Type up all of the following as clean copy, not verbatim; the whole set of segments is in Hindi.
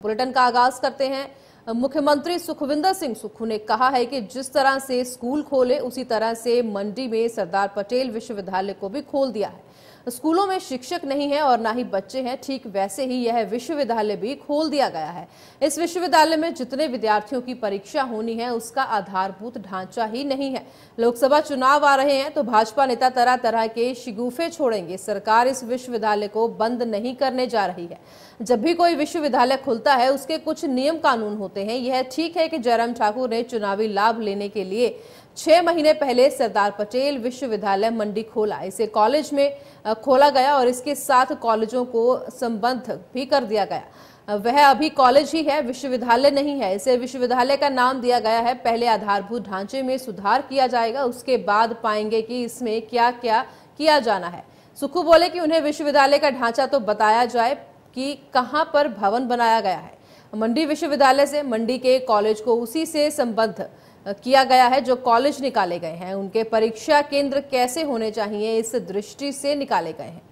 बुलेटिन का आगाज करते हैं। मुख्यमंत्री सुखविंदर सिंह सुक्खू ने कहा है कि जिस तरह से स्कूल खोले उसी तरह से मंडी में सरदार पटेल विश्वविद्यालय को भी खोल दिया है। स्कूलों में शिक्षक नहीं है और ना ही बच्चे हैं, ठीक वैसे ही यह विश्वविद्यालय भी खोल दिया गया है। इस विश्वविद्यालय में जितने विद्यार्थियों की परीक्षा होनी है उसका आधारभूत ढांचा ही नहीं है। लोकसभा चुनाव आ रहे हैं तो भाजपा नेता तरह तरह के शिगुफे छोड़ेंगे। सरकार इस विश्वविद्यालय को बंद नहीं करने जा रही है। जब भी कोई विश्वविद्यालय खुलता है उसके कुछ नियम कानून होते हैं। यह ठीक है कि जयराम ठाकुर ने चुनावी लाभ लेने के लिए 6 महीने पहले सरदार पटेल विश्वविद्यालय मंडी खोला। इसे कॉलेज में खोला गया और इसके साथ कॉलेजों को संबद्ध भी कर दिया गया। वह अभी कॉलेज ही है, विश्वविद्यालय नहीं है। इसे विश्वविद्यालय का नाम दिया गया है। पहले आधारभूत ढांचे में सुधार किया जाएगा, उसके बाद पाएंगे कि इसमें क्या क्या किया जाना है। सुक्खू बोले कि उन्हें विश्वविद्यालय का ढांचा तो बताया जाए कि कहां पर भवन बनाया गया है। मंडी विश्वविद्यालय से मंडी के कॉलेज को उसी से संबद्ध किया गया है जो कॉलेज निकाले गए हैं। उनके परीक्षा केंद्र कैसे होने चाहिए इस दृष्टि से निकाले गए हैं।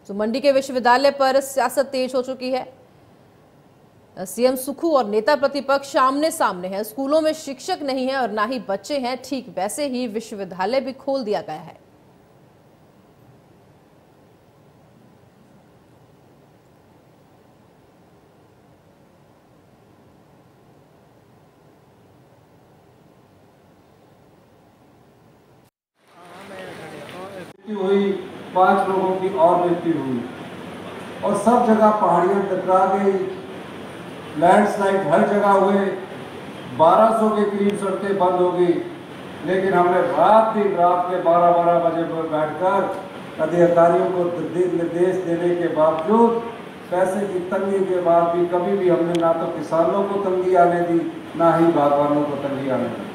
तो मंडी के विश्वविद्यालय पर सियासत तेज हो चुकी है। सीएम सुक्खू और नेता प्रतिपक्ष आमने सामने हैं। स्कूलों में शिक्षक नहीं है और ना ही बच्चे हैं, ठीक वैसे ही विश्वविद्यालय भी खोल दिया गया है। हुई 5 लोगों की और मृत्यु हुई और सब जगह पहाड़ियां टकरा गई, लैंडस्लाइड हर जगह हुए, 1200 के करीब सड़कें बंद हो गई। लेकिन हमने रात दिन रात के 12-12 बजे पर बैठकर अधिकारियों को निर्देश देने के बावजूद, पैसे की तंगी के बाद भी कभी भी हमने ना तो किसानों को तंगी आने दी ना ही बागवानों को तंगी आने दी।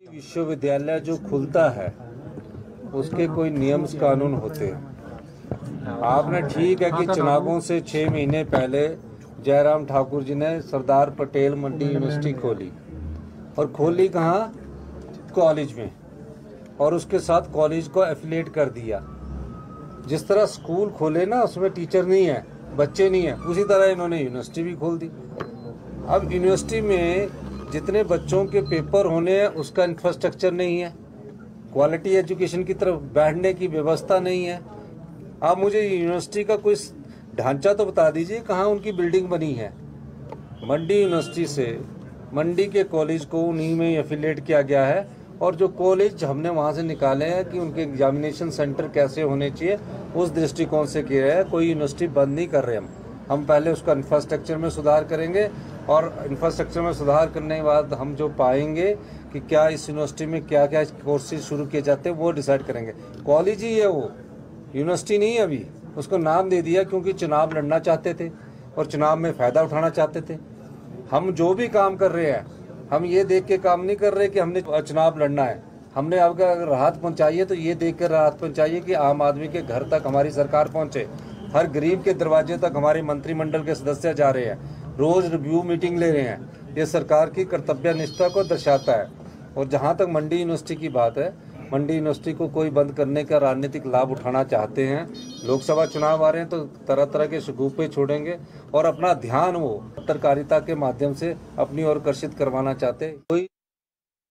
विश्वविद्यालय जो खुलता है उसके कोई नियम कानून होते हैं। आपने ठीक है कि चुनावों से 6 महीने पहले जयराम ठाकुर जी ने सरदार पटेल मंडी यूनिवर्सिटी खोली और खोली कहाँ? कॉलेज में, और उसके साथ कॉलेज को एफिलिएट कर दिया। जिस तरह स्कूल खोले ना उसमें टीचर नहीं है, बच्चे नहीं है, उसी तरह इन्होंने यूनिवर्सिटी भी खोल दी। अब यूनिवर्सिटी में जितने बच्चों के पेपर होने हैं उसका इंफ्रास्ट्रक्चर नहीं है, क्वालिटी एजुकेशन की तरफ बैठने की व्यवस्था नहीं है। आप मुझे यूनिवर्सिटी का कोई ढांचा तो बता दीजिए कहाँ उनकी बिल्डिंग बनी है। मंडी यूनिवर्सिटी से मंडी के कॉलेज को उन्हीं में एफिलिएट किया गया है और जो कॉलेज हमने वहाँ से निकाले हैं कि उनके एग्जामिनेशन सेंटर कैसे होने चाहिए उस दृष्टिकोण से किया है। कोई यूनिवर्सिटी बंद नहीं कर रहे हम पहले उसका इंफ्रास्ट्रक्चर में सुधार करेंगे और इंफ्रास्ट्रक्चर में सुधार करने के बाद हम जो पाएंगे कि क्या इस यूनिवर्सिटी में क्या क्या कोर्सेज शुरू किए जाते हैं वो डिसाइड करेंगे। कॉलेज ही है वो, यूनिवर्सिटी नहीं है। अभी उसको नाम दे दिया क्योंकि चुनाव लड़ना चाहते थे और चुनाव में फ़ायदा उठाना चाहते थे। हम जो भी काम कर रहे हैं हम ये देख के काम नहीं कर रहे कि हमने चुनाव लड़ना है। हमने आपका अगर राहत पहुँचाई है तो ये देख कर राहत पहुँचाइए कि आम आदमी के घर तक हमारी सरकार पहुँचे, हर गरीब के दरवाजे तक हमारे मंत्रिमंडल के सदस्य जा रहे हैं, रोज रिव्यू मीटिंग ले रहे हैं। ये सरकार की कर्तव्य निष्ठा को दर्शाता है। और जहां तक मंडी यूनिवर्सिटी की बात है, मंडी यूनिवर्सिटी को कोई बंद करने का राजनीतिक लाभ उठाना चाहते हैं। लोकसभा चुनाव आ रहे हैं तो तरह तरह के शगुफे छोड़ेंगे और अपना ध्यान वो पत्रकारिता के माध्यम से अपनी ओर आकर्षित करवाना चाहते हैं। कोई